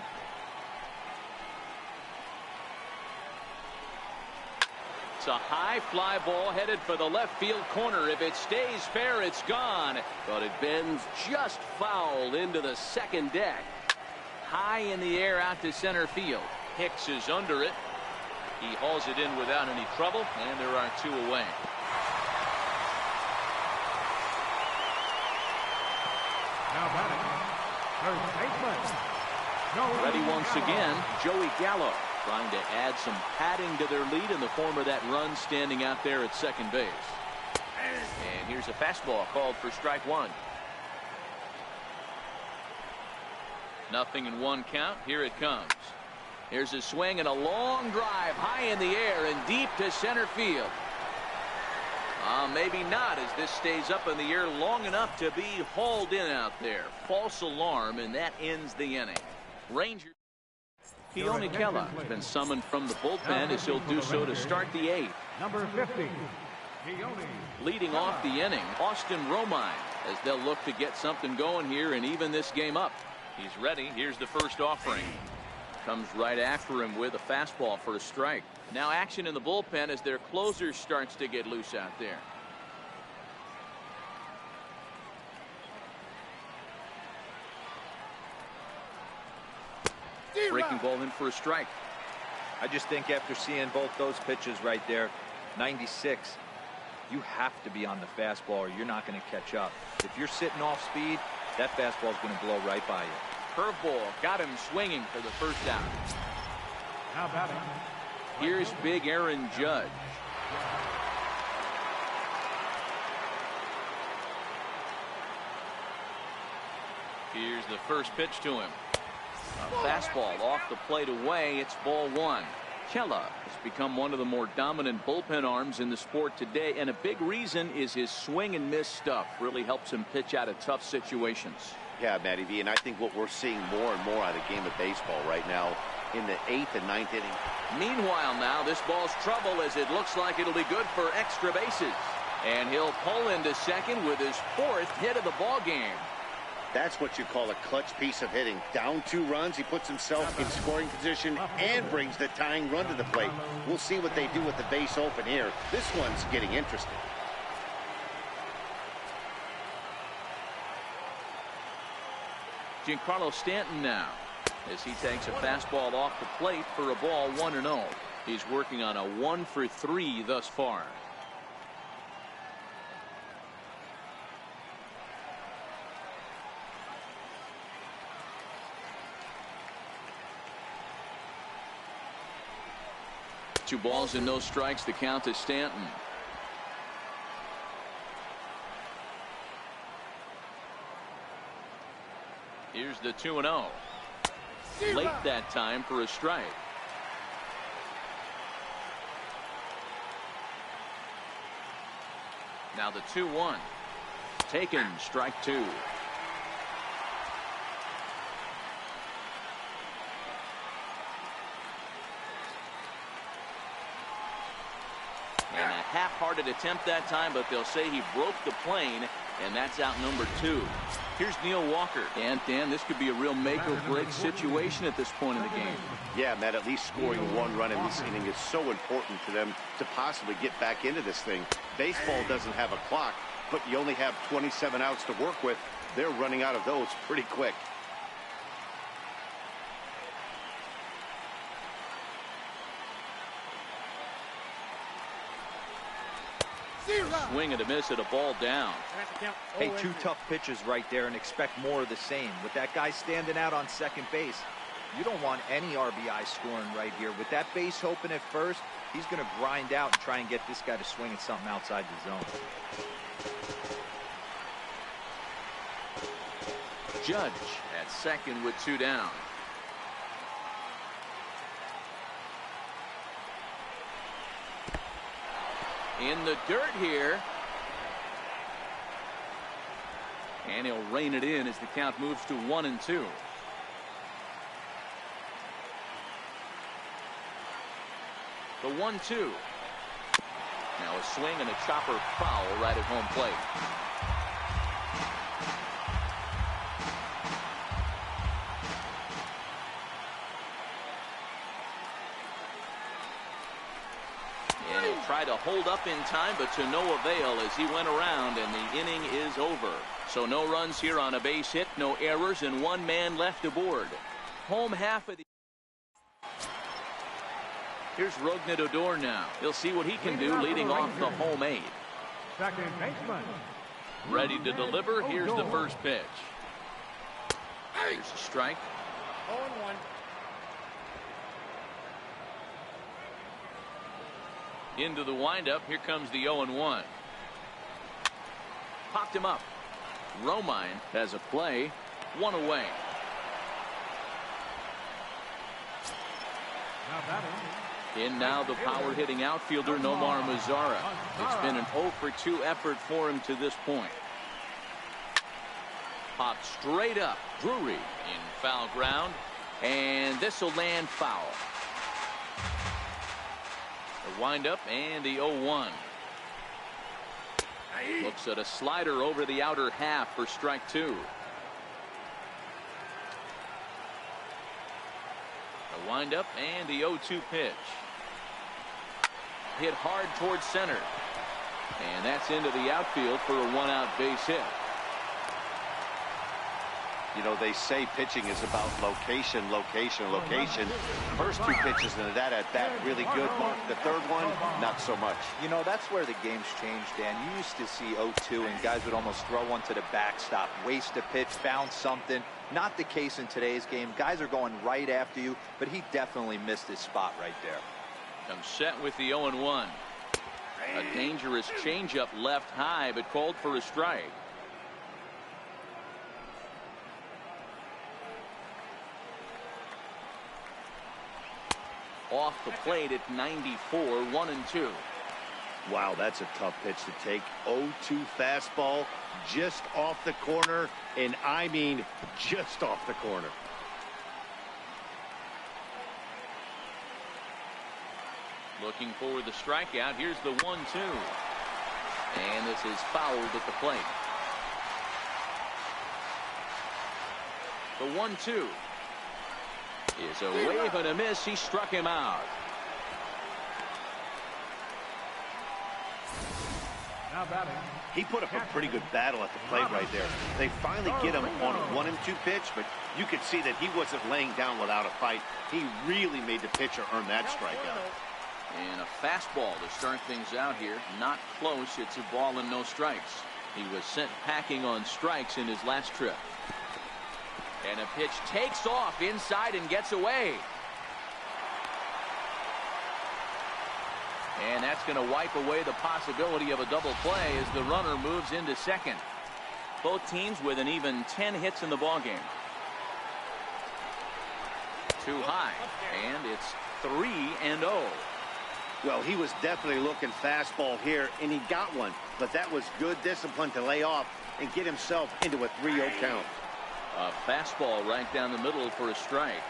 S1: It's a high fly ball headed for the left field corner. If it stays fair, it's gone. But it bends just foul into the second deck. High in the air out to center field. Hicks is under it. He hauls it in without any trouble, and there are 2 away.
S4: Now batting, third baseman.
S1: Ready once again, Joey Gallo. Trying to add some padding to their lead in the form of that run standing out there at second base. And here's a fastball called for strike 1. 0-1 count. Here it comes. Here's a swing and a long drive high in the air and deep to center field. Maybe not, as this stays up in the air long enough to be hauled in out there. False alarm, and that ends the inning. Rangers. Keone Kela has been summoned from the bullpen as he'll do so to start the 8th.
S4: Number 50.
S1: Leading off the inning, Austin Romine, as they'll look to get something going here and even this game up. He's ready. Here's the first offering. Comes right after him with a fastball for a strike. Now action in the bullpen as their closer starts to get loose out there. Breaking ball in for a strike.
S3: I just think after seeing both those pitches right there, 96, you have to be on the fastball or you're not going to catch up. If you're sitting off speed, that fastball is going to blow right by you.
S1: Curveball got him swinging for the first out.
S4: Now batting.
S1: Here's big Aaron Judge. Here's the first pitch to him. A fastball off the plate away. It's ball 1. Kela has become one of the more dominant bullpen arms in the sport today, and a big reason is his swing and miss stuff really helps him pitch out of tough situations.
S2: Yeah, Matty V, and I think what we're seeing more and more out of the game of baseball right now in the 8th and 9th inning.
S1: Meanwhile, now this ball's trouble as it looks like it'll be good for extra bases, and he'll pull into second with his 4th hit of the ball game.
S2: That's what you call a clutch piece of hitting. Down 2 runs, he puts himself in scoring position and brings the tying run to the plate. We'll see what they do with the base open here. This one's getting interesting.
S1: Giancarlo Stanton now, as he takes a fastball off the plate for a ball 1-0. He's working on a 1 for 3 thus far. Two balls and no strikes. The count to Stanton. Here's the 2-0. Late that time for a strike. Now the 2-1. Taken, strike 2. And a half-hearted attempt that time, but they'll say he broke the plane, and that's out number 2. Here's Neil Walker. And Dan, this could be a real make-or-break situation at this point in the game.
S2: Yeah, Matt, at least scoring 1 run in this inning is so important to them to possibly get back into this thing. Baseball doesn't have a clock, but you only have 27 outs to work with. They're running out of those pretty quick.
S1: Swing and a miss at a ball down.
S3: Hey, 2 tough pitches right there and expect more of the same. With that guy standing out on second base, you don't want any RBI scoring right here. With that base open at first, he's going to grind out and try and get this guy to swing at something outside the zone.
S1: Judge at second with 2 down. In the dirt here. And he'll rein it in as the count moves to 1-2. The 1-2. Now a swing and a chopper foul right at home plate. And he'll try to hold up in time, but to no avail as he went around, and the inning is over. So no runs here on a base hit, no errors, and 1 man left aboard. Home half of the... Here's Rougned Odor now. He'll see what he can do leading off the home 8.
S4: Second baseman.
S1: Ready to deliver. Here's the first pitch. Here's a strike. 0-1. Into the windup. Here comes the 0-1. Popped him up. Romine has a play. 1 away.
S4: Now batting.
S1: In now the power-hitting outfielder Nomar Mazara. It's been an 0 for 2 effort for him to this point. Popped straight up. Drury in foul ground. And this will land foul. The windup and the 0-1. Looks at a slider over the outer half for strike 2. The windup and the 0-2 pitch. Hit hard towards center. And that's into the outfield for a 1-out base hit.
S2: You know, they say pitching is about location, location, location. First 2 pitches into that at bat, really good, Mark. The third one, not so much.
S3: You know, that's where the game's changed, Dan. You used to see 0-2 and guys would almost throw one to the backstop, waste a pitch, bounce something. Not the case in today's game. Guys are going right after you, but he definitely missed his spot right there.
S1: Comes set with the 0-1. A dangerous changeup left high, but called for a strike. Off the plate at 94, 1-2.
S2: Wow, that's a tough pitch to take. 0-2 fastball just off the corner, and I mean just off the corner.
S1: Looking for the strikeout. Here's the 1-2. And this is fouled at the plate. The 1-2 is a wave and a miss. He struck him out.
S4: Now batting.
S2: He put up a pretty good battle at the plate right there. They finally get him on a 1-2 pitch, but you could see that he wasn't laying down without a fight. He really made the pitcher earn that strikeout.
S1: And a fastball to start things out here. Not close. It's a ball and no strikes. He was sent packing on strikes in his last trip. And a pitch takes off inside and gets away. And that's going to wipe away the possibility of a double play as the runner moves into second. Both teams with an even 10 hits in the ballgame. Too high. And it's 3-0.
S2: Well, he was definitely looking fastball here, and he got one. But that was good discipline to lay off and get himself into a 3-0 count.
S1: A fastball right down the middle for a strike.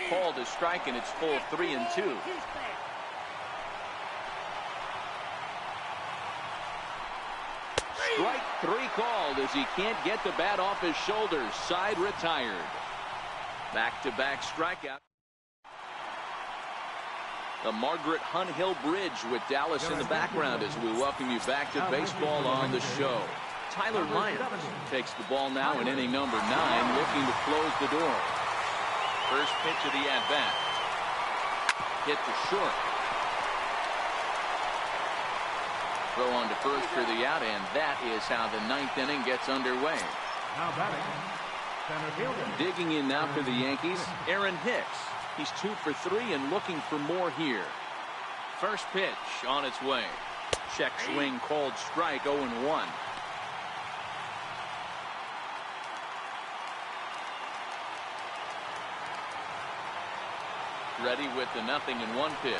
S1: Called a strike, and it's full 3-2. Strike 3 called as he can't get the bat off his shoulders. Side retired. Back-to-back strikeout. The Margaret Hunt Hill Bridge with Dallas in the background as we welcome you back to baseball on the show. Tyler Myers takes the ball now in inning number 9, looking to close the door. First pitch of the at-bat. Hit to short. Throw on to first for the out, and that is how the 9th inning gets underway.
S4: Now batting. Center fielder.
S1: Digging in now for the Yankees, Aaron Hicks. He's 2 for 3 and looking for more here. First pitch on its way. Check swing called strike, 0-1. Ready with the 0-1 pitch.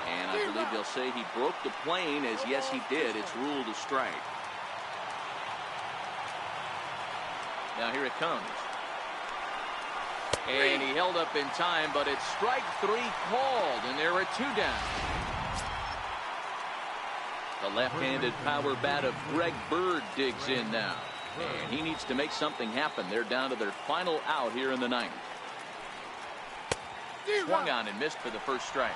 S1: And I believe they'll say he broke the plane, as yes he did. It's ruled a strike. Now here it comes. And he held up in time, but it's strike 3 called, and there are 2 down. The left-handed power bat of Greg Bird digs in now. And he needs to make something happen. They're down to their final out here in the 9th. Swung on and missed for the first strike.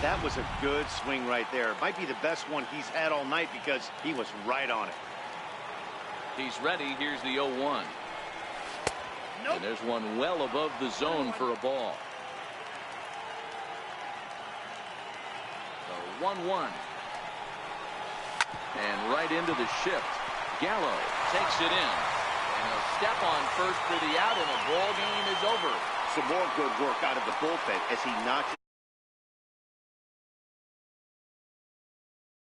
S2: That was a good swing right there. Might be the best one he's had all night because he was right on it.
S1: He's ready. Here's the 0-1. Nope. And there's one well above the zone for a ball. The 1-1. And right into the shift. Gallo takes it in. And he'll step on first for the out, and the ball game is over.
S2: Some more good work out of the bullpen as he knocks